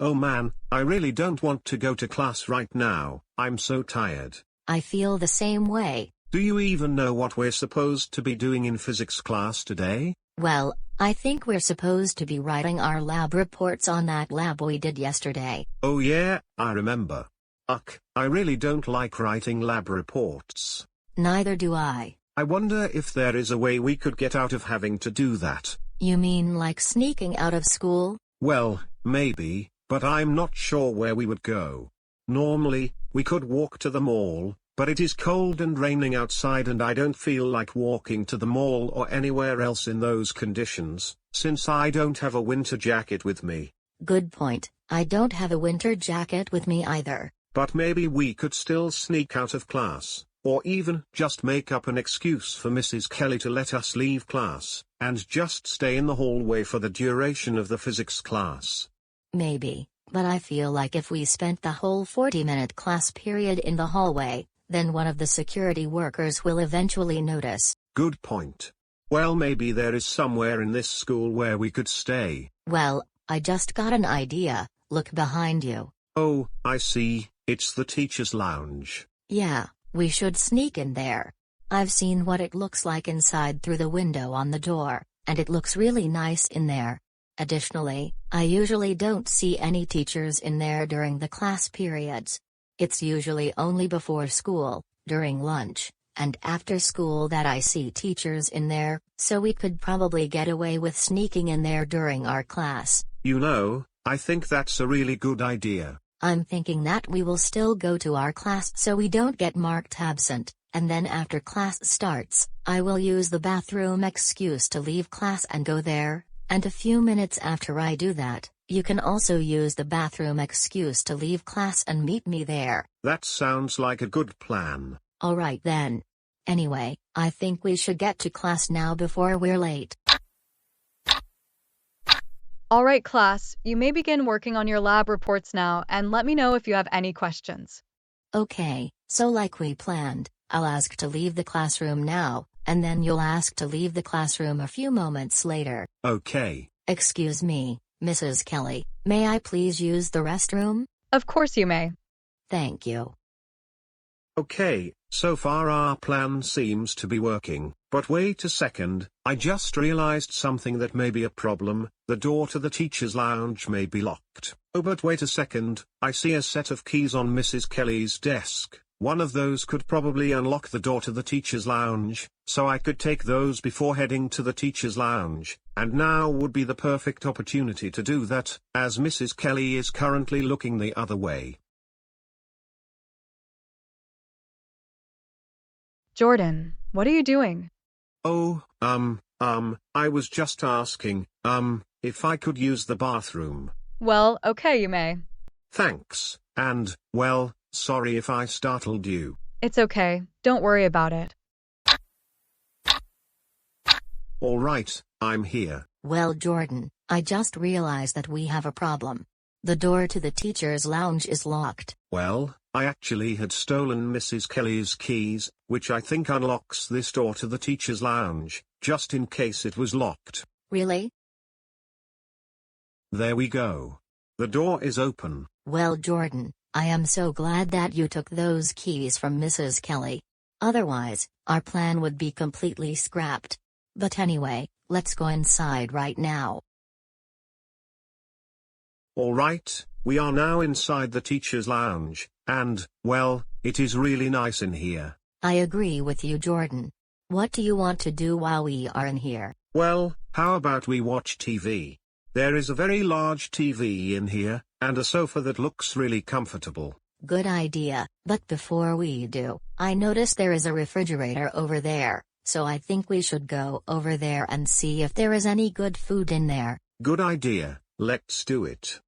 Oh man, I really don't want to go to class right now, I'm so tired. I feel the same way. Do you even know what we're supposed to be doing in physics class today? Well, I think we're supposed to be writing our lab reports on that lab we did yesterday. Oh yeah, I remember. Ugh, I really don't like writing lab reports. Neither do I. I wonder if there is a way we could get out of having to do that. You mean like sneaking out of school? Well, maybe, but I'm not sure where we would go. Normally, we could walk to the mall, but it is cold and raining outside and I don't feel like walking to the mall or anywhere else in those conditions, since I don't have a winter jacket with me. Good point. I don't have a winter jacket with me either. But maybe we could still sneak out of class, or even just make up an excuse for Mrs. Kelly to let us leave class, and just stay in the hallway for the duration of the physics class. Maybe, but I feel like if we spent the whole 40-minute class period in the hallway, then one of the security workers will eventually notice. Good point. Well, maybe there is somewhere in this school where we could stay. Well, I just got an idea. Look behind you. Oh, I see, it's the teacher's lounge. Yeah, we should sneak in there. I've seen what it looks like inside through the window on the door, and it looks really nice in there. Additionally, I usually don't see any teachers in there during the class periods. It's usually only before school, during lunch, and after school that I see teachers in there, so we could probably get away with sneaking in there during our class. You know, I think that's a really good idea. I'm thinking that we will still go to our class so we don't get marked absent, and then after class starts, I will use the bathroom excuse to leave class and go there, and a few minutes after I do that, you can also use the bathroom excuse to leave class and meet me there. That sounds like a good plan. Alright then. Anyway, I think we should get to class now before we're late. Alright class, you may begin working on your lab reports now and let me know if you have any questions. Okay, so like we planned, I'll ask to leave the classroom now, and then you'll ask to leave the classroom a few moments later. Okay. Excuse me, Mrs. Kelly, may I please use the restroom? Of course you may. Thank you. Okay, so far our plan seems to be working, but wait a second, I just realized something that may be a problem. The door to the teacher's lounge may be locked. Oh, but wait a second, I see a set of keys on Mrs. Kelly's desk. One of those could probably unlock the door to the teacher's lounge, so I could take those before heading to the teacher's lounge, and now would be the perfect opportunity to do that, as Mrs. Kelly is currently looking the other way. Jordan, what are you doing? Oh, I was just asking, if I could use the bathroom. Well, okay, you may. Thanks, and, well, sorry if I startled you. It's okay, don't worry about it. All right, I'm here. Well, Jordan, I just realized that we have a problem. The door to the teacher's lounge is locked. Well, I actually had stolen Mrs. Kelly's keys, which I think unlocks this door to the teacher's lounge, just in case it was locked. Really? There we go. The door is open. Well, Jordan, I am so glad that you took those keys from Mrs. Kelly. Otherwise, our plan would be completely scrapped. But anyway, let's go inside right now. All right, we are now inside the teacher's lounge, and, well, it is really nice in here. I agree with you, Jordan. What do you want to do while we are in here? Well, how about we watch TV? There is a very large TV in here, and a sofa that looks really comfortable. Good idea, but before we do, I noticed there is a refrigerator over there, so I think we should go over there and see if there is any good food in there. Good idea, let's do it.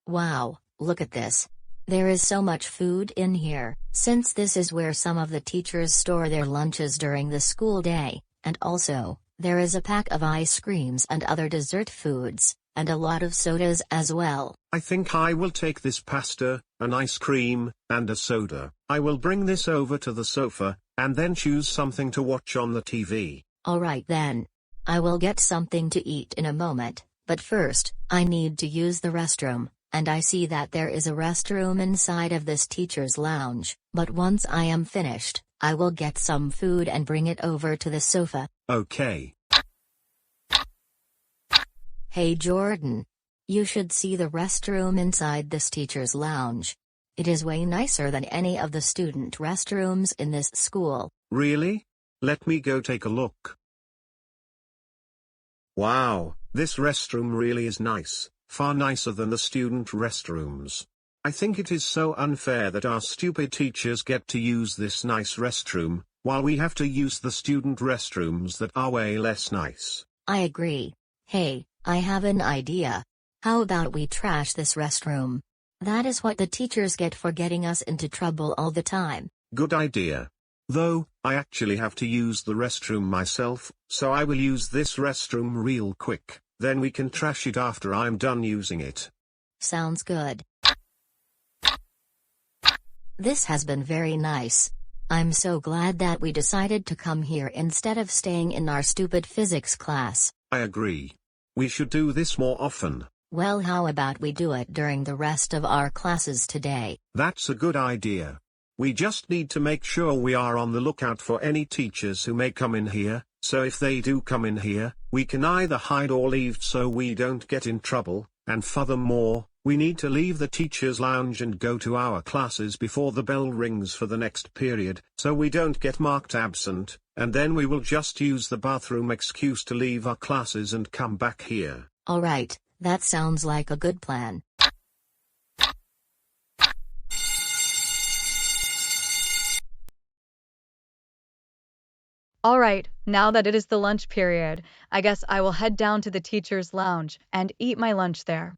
Wow, look at this. There is so much food in here, since this is where some of the teachers store their lunches during the school day, and also, there is a pack of ice creams and other dessert foods, and a lot of sodas as well. I think I will take this pasta, an ice cream, and a soda. I will bring this over to the sofa, and then choose something to watch on the TV. Alright then. I will get something to eat in a moment, But first, I need to use the restroom, and I see that there is a restroom inside of this teacher's lounge. But once I am finished, I will get some food and bring it over to the sofa. Okay. Hey Jordan. You should see the restroom inside this teacher's lounge. It is way nicer than any of the student restrooms in this school. Really? Let me go take a look. Wow, this restroom really is nice, far nicer than the student restrooms. I think it is so unfair that our stupid teachers get to use this nice restroom, while we have to use the student restrooms that are way less nice. I agree. Hey, I have an idea. How about we trash this restroom? That is what the teachers get for getting us into trouble all the time. Good idea. Though, I actually have to use the restroom myself, so I will use this restroom real quick, then we can trash it after I'm done using it. Sounds good. This has been very nice. I'm so glad that we decided to come here instead of staying in our stupid physics class. I agree. We should do this more often. Well, how about we do it during the rest of our classes today? That's a good idea. We just need to make sure we are on the lookout for any teachers who may come in here, so if they do come in here, we can either hide or leave so we don't get in trouble, and furthermore, we need to leave the teacher's lounge and go to our classes before the bell rings for the next period, so we don't get marked absent, and then we will just use the bathroom excuse to leave our classes and come back here. Alright, that sounds like a good plan. Alright, now that it is the lunch period, I guess I will head down to the teacher's lounge and eat my lunch there.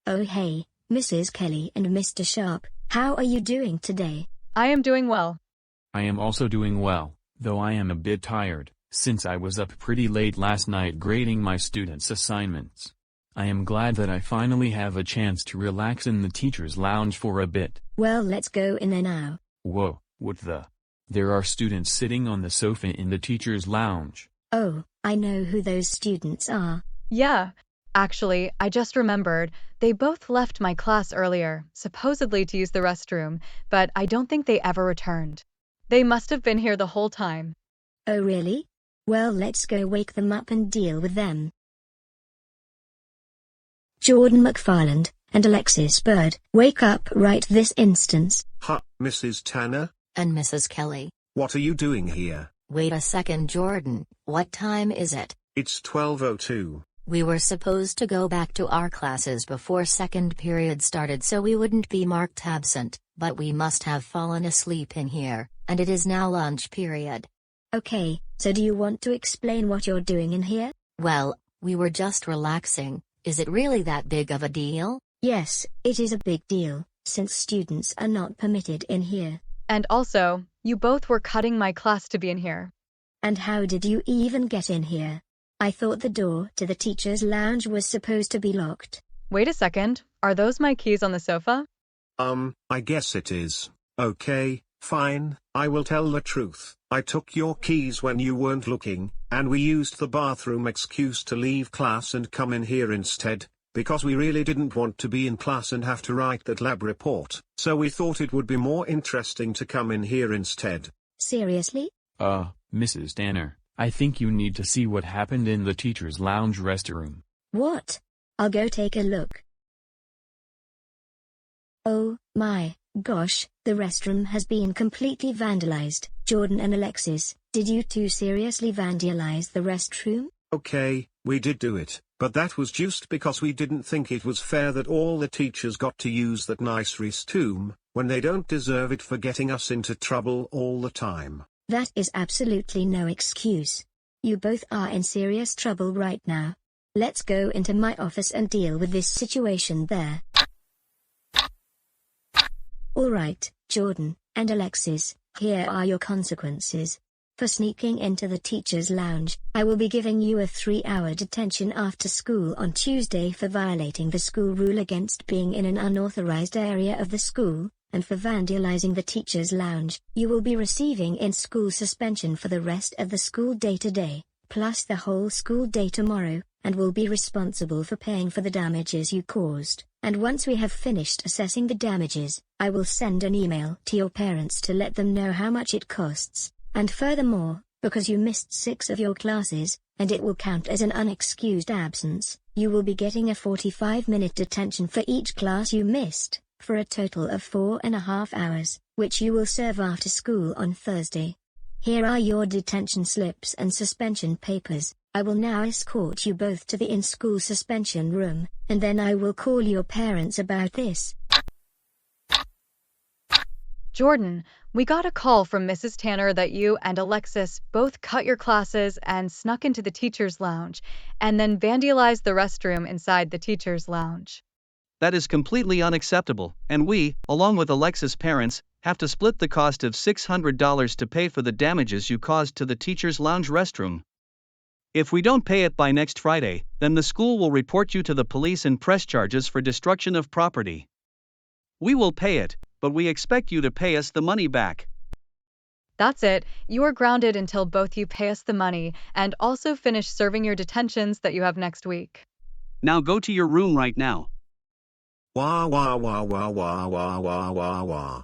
Oh hey, Mrs. Kelly and Mr. Sharp, how are you doing today? I am doing well. I am also doing well, though I am a bit tired, since I was up pretty late last night grading my students' assignments. I am glad that I finally have a chance to relax in the teacher's lounge for a bit. Well, let's go in there now. Whoa, what the? There are students sitting on the sofa in the teacher's lounge. Oh, I know who those students are. Yeah, actually, I just remembered, they both left my class earlier, supposedly to use the restroom, but I don't think they ever returned. They must have been here the whole time. Oh really? Well, let's go wake them up and deal with them. Jordan McFarland and Alexis Bird, wake up right this instant. Mrs. Tanner? And Mrs. Kelly. What are you doing here? Wait a second, Jordan, what time is it? It's 12:02. We were supposed to go back to our classes before second period started so we wouldn't be marked absent, but we must have fallen asleep in here, and it is now lunch period. Okay, so do you want to explain what you're doing in here? Well, we were just relaxing. Is it really that big of a deal? Yes, it is a big deal, since students are not permitted in here. And also, you both were cutting my class to be in here. And how did you even get in here? I thought the door to the teacher's lounge was supposed to be locked. Wait a second, are those my keys on the sofa? I guess it is. Okay, fine, I will tell the truth. I took your keys when you weren't looking, and we used the bathroom excuse to leave class and come in here instead, because we really didn't want to be in class and have to write that lab report, so we thought it would be more interesting to come in here instead. Seriously? Mrs. Tanner, I think you need to see what happened in the teacher's lounge restroom. What? I'll go take a look. Oh, my gosh, the restroom has been completely vandalized. Jordan and Alexis, did you two seriously vandalize the restroom? Okay, we did do it, but that was just because we didn't think it was fair that all the teachers got to use that nice restroom, when they don't deserve it for getting us into trouble all the time. That is absolutely no excuse. You both are in serious trouble right now. Let's go into my office and deal with this situation there. Alright, Jordan and Alexis, here are your consequences. For sneaking into the teacher's lounge, I will be giving you a 3-hour detention after school on Tuesday for violating the school rule against being in an unauthorized area of the school, and for vandalizing the teacher's lounge, you will be receiving in-school suspension for the rest of the school day today, plus the whole school day tomorrow, and will be responsible for paying for the damages you caused. And once we have finished assessing the damages, I will send an email to your parents to let them know how much it costs. And furthermore, because you missed 6 of your classes, and it will count as an unexcused absence, you will be getting a 45-minute detention for each class you missed, for a total of 4.5 hours, which you will serve after school on Thursday. Here are your detention slips and suspension papers. I will now escort you both to the in-school suspension room, and then I will call your parents about this. Jordan, we got a call from Mrs. Tanner that you and Alexis both cut your classes and snuck into the teacher's lounge, and then vandalized the restroom inside the teacher's lounge. That is completely unacceptable, and we, along with Alexis' parents, have to split the cost of $600 to pay for the damages you caused to the teacher's lounge restroom. If we don't pay it by next Friday, then the school will report you to the police and press charges for destruction of property. We will pay it, but we expect you to pay us the money back. That's it. You are grounded until both you pay us the money and also finish serving your detentions that you have next week. Now go to your room right now. Wah wah wah wah wah wah wah wah wah.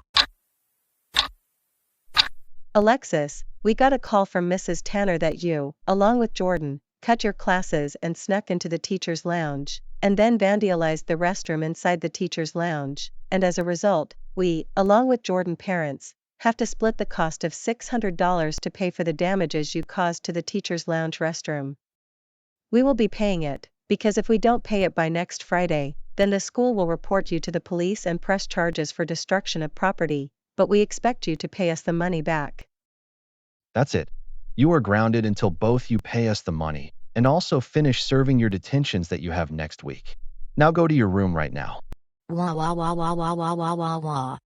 Alexis, we got a call from Mrs. Tanner that you, along with Jordan, cut your classes and snuck into the teacher's lounge, and then vandalized the restroom inside the teacher's lounge, and as a result, we, along with Jordan's parents, have to split the cost of $600 to pay for the damages you caused to the teacher's lounge restroom. We will be paying it, because if we don't pay it by next Friday, then the school will report you to the police and press charges for destruction of property, but we expect you to pay us the money back. That's it. You are grounded until both you pay us the money, and also finish serving your detentions that you have next week. Now go to your room right now. Wah wah wah wah wah wah wah wah wah.